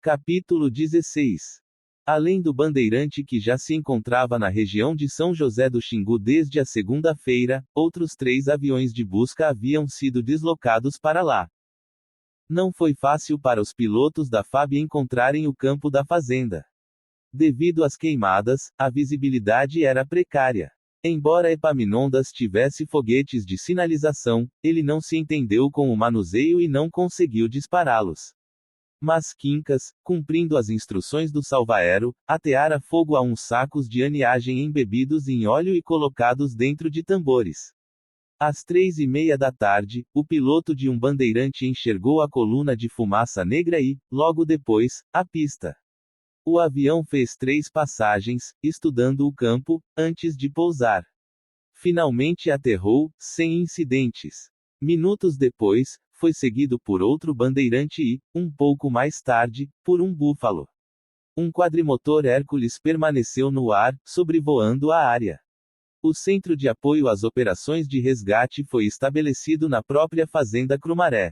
Capítulo 16. Além do bandeirante que já se encontrava na região de São José do Xingu desde a segunda-feira, outros 3 aviões de busca haviam sido deslocados para lá. Não foi fácil para os pilotos da FAB encontrarem o campo da fazenda. Devido às queimadas, a visibilidade era precária. Embora Epaminondas tivesse foguetes de sinalização, ele não se entendeu com o manuseio e não conseguiu dispará-los. Mas Quincas, cumprindo as instruções do salva-aero, ateara fogo a uns sacos de aniagem embebidos em óleo e colocados dentro de tambores. Às 3:30 da tarde, o piloto de um bandeirante enxergou a coluna de fumaça negra e, logo depois, a pista. O avião fez 3 passagens, estudando o campo, antes de pousar. Finalmente aterrou, sem incidentes. Minutos depois, foi seguido por outro bandeirante e, um pouco mais tarde, por um búfalo. Um quadrimotor Hércules permaneceu no ar, sobrevoando a área. O centro de apoio às operações de resgate foi estabelecido na própria fazenda Crumaré.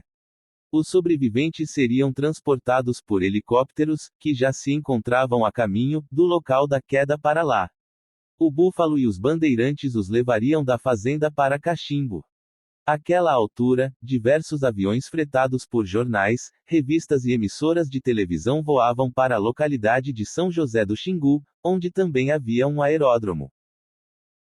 Os sobreviventes seriam transportados por helicópteros, que já se encontravam a caminho, do local da queda para lá. O búfalo e os bandeirantes os levariam da fazenda para Cachimbo. Àquela altura, diversos aviões fretados por jornais, revistas e emissoras de televisão voavam para a localidade de São José do Xingu, onde também havia um aeródromo.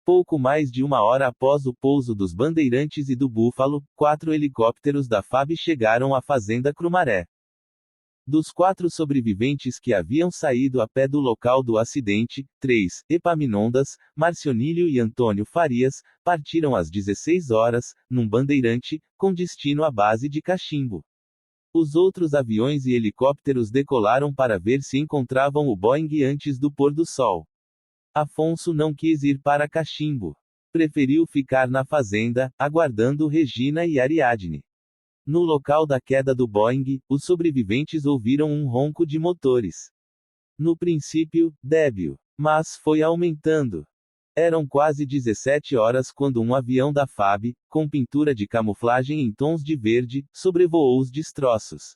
Pouco mais de 1 hora após o pouso dos bandeirantes e do búfalo, 4 helicópteros da FAB chegaram à fazenda Crumaré. Dos 4 sobreviventes que haviam saído a pé do local do acidente, 3, Epaminondas, Marcionílio e Antônio Farias, partiram às 16 horas, num bandeirante, com destino à base de Cachimbo. Os outros aviões e helicópteros decolaram para ver se encontravam o Boeing antes do pôr do sol. Afonso não quis ir para Cachimbo. Preferiu ficar na fazenda, aguardando Regina e Ariadne. No local da queda do Boeing, os sobreviventes ouviram um ronco de motores. No princípio, débil. Mas foi aumentando. Eram quase 17 horas quando um avião da FAB, com pintura de camuflagem em tons de verde, sobrevoou os destroços.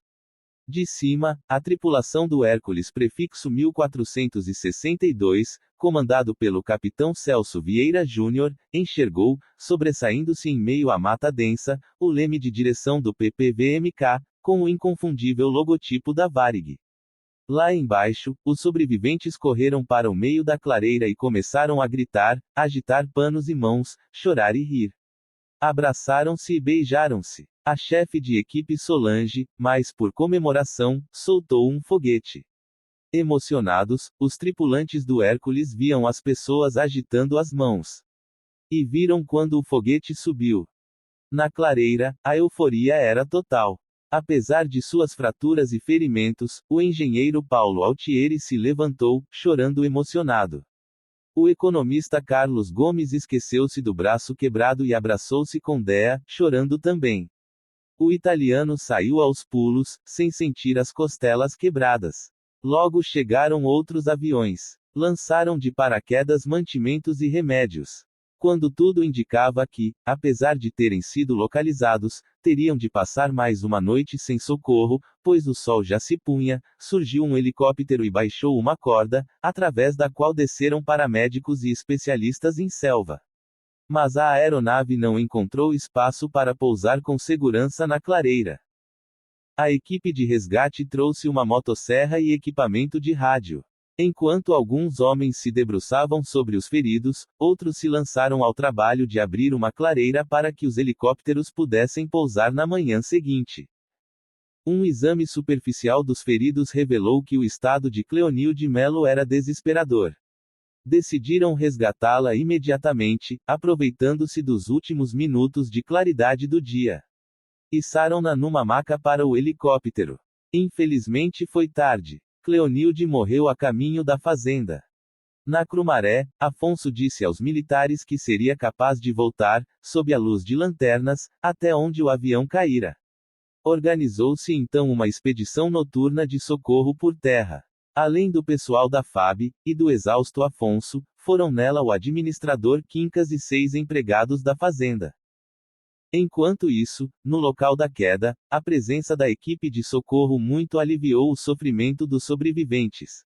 De cima, a tripulação do Hércules prefixo 1462, comandado pelo capitão Celso Vieira Júnior, enxergou, sobressaindo-se em meio à mata densa, o leme de direção do PPVMK, com o inconfundível logotipo da Varig. Lá embaixo, os sobreviventes correram para o meio da clareira e começaram a gritar, agitar panos e mãos, chorar e rir. Abraçaram-se e beijaram-se. A chefe de equipe Solange, mais por comemoração, soltou um foguete. Emocionados, os tripulantes do Hércules viam as pessoas agitando as mãos. E viram quando o foguete subiu. Na clareira, a euforia era total. Apesar de suas fraturas e ferimentos, o engenheiro Paulo Altieri se levantou, chorando emocionado. O economista Carlos Gomes esqueceu-se do braço quebrado e abraçou-se com Dea, chorando também. O italiano saiu aos pulos, sem sentir as costelas quebradas. Logo chegaram outros aviões. Lançaram de paraquedas mantimentos e remédios. Quando tudo indicava que, apesar de terem sido localizados, teriam de passar mais uma noite sem socorro, pois o sol já se punha, surgiu um helicóptero e baixou uma corda, através da qual desceram paramédicos e especialistas em selva. Mas a aeronave não encontrou espaço para pousar com segurança na clareira. A equipe de resgate trouxe uma motosserra e equipamento de rádio. Enquanto alguns homens se debruçavam sobre os feridos, outros se lançaram ao trabalho de abrir uma clareira para que os helicópteros pudessem pousar na manhã seguinte. Um exame superficial dos feridos revelou que o estado de Cleonilde Melo era desesperador. Decidiram resgatá-la imediatamente, aproveitando-se dos últimos minutos de claridade do dia. Içaram-na numa maca para o helicóptero. Infelizmente foi tarde. Cleonilde morreu a caminho da fazenda. Na Crumaré, Afonso disse aos militares que seria capaz de voltar, sob a luz de lanternas, até onde o avião caíra. Organizou-se então uma expedição noturna de socorro por terra. Além do pessoal da FAB, e do exausto Afonso, foram nela o administrador Quincas e 6 empregados da fazenda. Enquanto isso, no local da queda, a presença da equipe de socorro muito aliviou o sofrimento dos sobreviventes.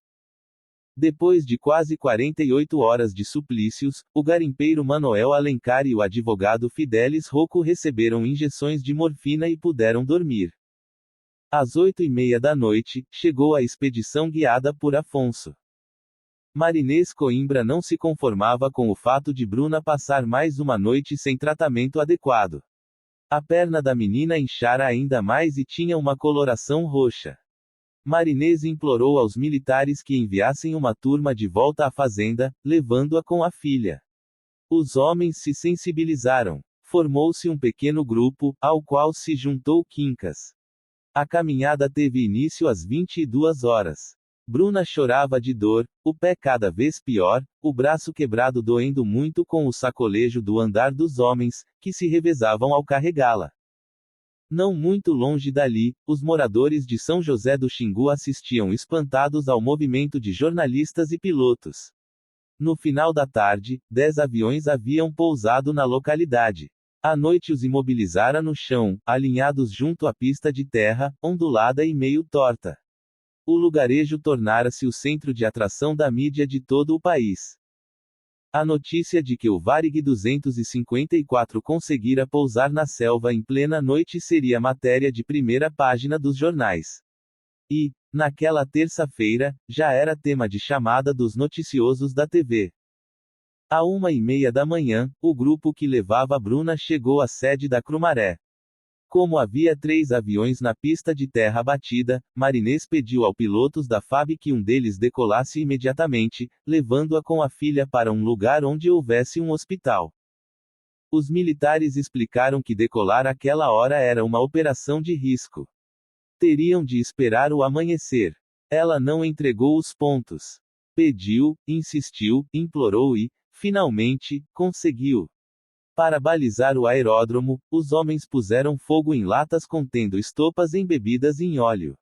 Depois de quase 48 horas de suplícios, o garimpeiro Manoel Alencar e o advogado Fidelis Rocco receberam injeções de morfina e puderam dormir. Às 8h30 da noite, chegou a expedição guiada por Afonso. Marinês Coimbra não se conformava com o fato de Bruna passar mais uma noite sem tratamento adequado. A perna da menina inchara ainda mais e tinha uma coloração roxa. Marinês implorou aos militares que enviassem uma turma de volta à fazenda, levando-a com a filha. Os homens se sensibilizaram. Formou-se um pequeno grupo, ao qual se juntou Quincas. A caminhada teve início às 22 horas. Bruna chorava de dor, o pé cada vez pior, o braço quebrado doendo muito com o sacolejo do andar dos homens, que se revezavam ao carregá-la. Não muito longe dali, os moradores de São José do Xingu assistiam espantados ao movimento de jornalistas e pilotos. No final da tarde, 10 aviões haviam pousado na localidade. À noite os imobilizara no chão, alinhados junto à pista de terra, ondulada e meio torta. O lugarejo tornara-se o centro de atração da mídia de todo o país. A notícia de que o Varig 254 conseguira pousar na selva em plena noite seria matéria de primeira página dos jornais. E, naquela terça-feira, já era tema de chamada dos noticiosos da TV. À 1h30 da manhã, o grupo que levava Bruna chegou à sede da Crumaré. Como havia 3 aviões na pista de terra batida, Marinês pediu ao pilotos da FAB que um deles decolasse imediatamente, levando-a com a filha para um lugar onde houvesse um hospital. Os militares explicaram que decolar àquela hora era uma operação de risco. Teriam de esperar o amanhecer. Ela não entregou os pontos. Pediu, insistiu, implorou e, finalmente, conseguiu. Para balizar o aeródromo, os homens puseram fogo em latas contendo estopas embebidas em óleo.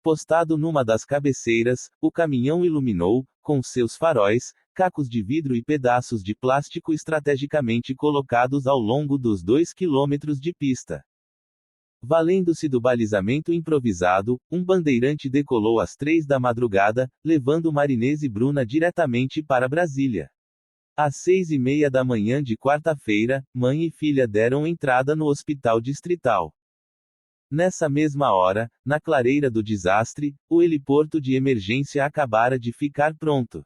Postado numa das cabeceiras, o caminhão iluminou, com seus faróis, cacos de vidro e pedaços de plástico estrategicamente colocados ao longo dos 2 quilômetros de pista. Valendo-se do balizamento improvisado, um bandeirante decolou às 3 da madrugada, levando Marinês e Bruna diretamente para Brasília. Às 6h30 da manhã de quarta-feira, mãe e filha deram entrada no hospital distrital. Nessa mesma hora, na clareira do desastre, o heliporto de emergência acabara de ficar pronto.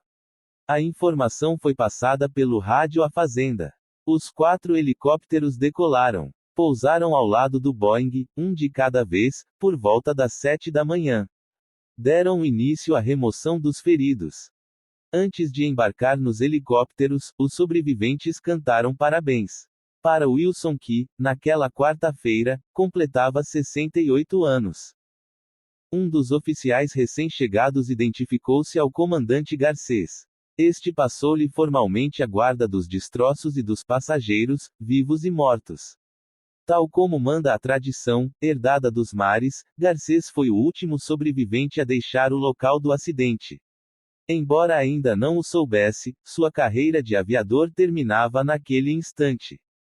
A informação foi passada pelo rádio à fazenda. Os 4 helicópteros decolaram. Pousaram ao lado do Boeing, um de cada vez, por volta das 7 da manhã. Deram início à remoção dos feridos. Antes de embarcar nos helicópteros, os sobreviventes cantaram parabéns para Wilson que, naquela quarta-feira, completava 68 anos. Um dos oficiais recém-chegados identificou-se ao comandante Garcês. Este passou-lhe formalmente a guarda dos destroços e dos passageiros, vivos e mortos. Tal como manda a tradição, herdada dos mares, Garcês foi o último sobrevivente a deixar o local do acidente. Embora ainda não o soubesse, sua carreira de aviador terminava naquele instante.